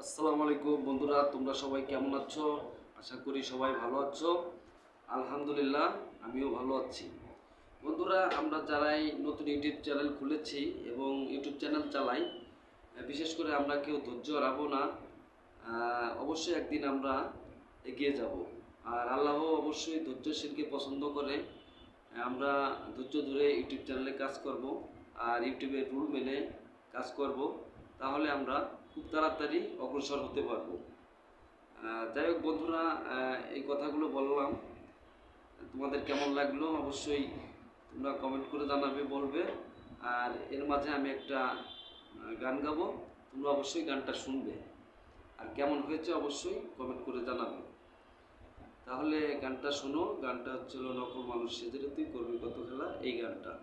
আসসালামু আলাইকুম বন্ধুরা, তোমরা সবাই কেমন আছো? আশা করি সবাই ভালো আছো। আলহামদুলিল্লাহ, আমিও ভালো আছি। বন্ধুরা, আমরা যারাই নতুন ইউটিউব চ্যানেল খুলেছি এবং ইউটিউব চ্যানেল চালাই, বিশেষ করে আমরা কেউ ধৈর্য হারাবো না। অবশ্যই একদিন আমরা এগিয়ে যাব। আর আল্লাহ অবশ্যই ধৈর্যশীলকে পছন্দ করে। আমরা ধৈর্য ধরে ইউটিউব চ্যানেলে কাজ করব আর ইউটিউবের রুল মেনে কাজ করব, তাহলে আমরা খুব তাড়াতাড়ি অগ্রসর হতে পারবো। যাই হোক বন্ধুরা, এই কথাগুলো বললাম, তোমাদের কেমন লাগলো অবশ্যই তোমরা কমেন্ট করে জানাবে, বলবে। আর এর মাঝে আমি একটা গান গাবো, তোমরা অবশ্যই গানটা শুনবে আর কেমন হয়েছে অবশ্যই কমেন্ট করে জানাবে। তাহলে গানটা শোনো। গানটা হচ্ছিল নকল মানুষ সেজে তুই করবি কত খেলা, এই গানটা।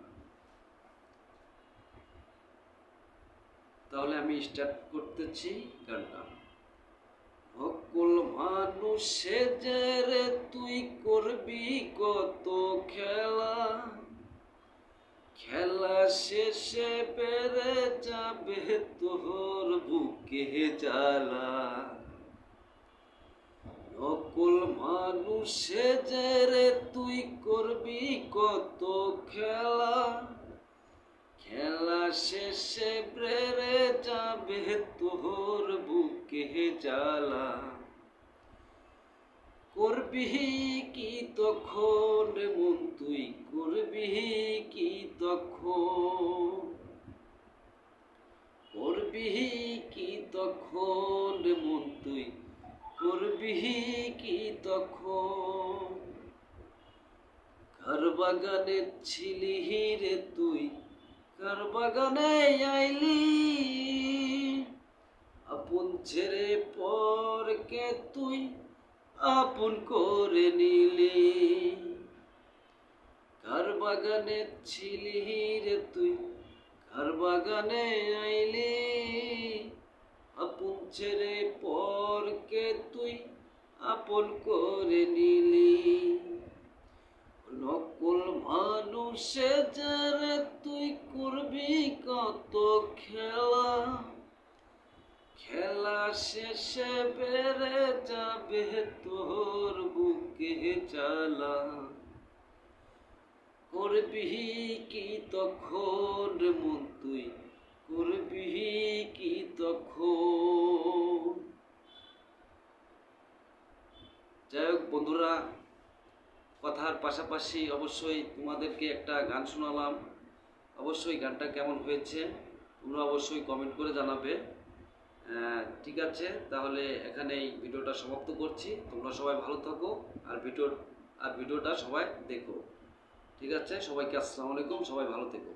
তাহলে আমি স্টার্ট করতেছি গানটা। নকল মানুষ সেজে রে তুই করবি কত খেলা, খেলা শেষে বেড়ে যাবে তোর বুকে জ্বালা। নকল মানুষ সেজে রে তুই করবি কত খেলা, খেলা শেষে বেড়ে যাবে তোর বুকে জ্বালা। করবি কি তখন মন তুই, করবি কি তখন, করবি কি তখন মন তুই, করবি কি তখন। কার বাগানে ছিলি রে তুই, কার বাগানে আইলি, আপন ছেড়ে পরকে তুই আপন করে নিলি। কার বাগানে ছিলি রে তুই, কার বাগানে আইলি, আপন ছেড়ে পরকে তুই আপন করে নিলি। নকল মানুষে যারে তুই করবি কত খেলা, খেলা শেষে বেড়ে যাবে তোর বুকে জ্বালা। করবি কি তখন মন তুই, করবি কি তখন। যাই হোক বন্ধুরা, কথার পাশাপাশি অবশ্যই তোমাদেরকে একটা গান শোনালাম। অবশ্যই গানটা কেমন হয়েছে তোমরা অবশ্যই কমেন্ট করে জানাবে। ঠিক আছে, তাহলে এখানেই ভিডিওটা সমাপ্ত করছি। তোমরা সবাই ভালো থাকো আর ভিডিওটা সবাই দেখো। ঠিক আছে, সবাইকে আসসালামু আলাইকুম, সবাই ভালো থেকো।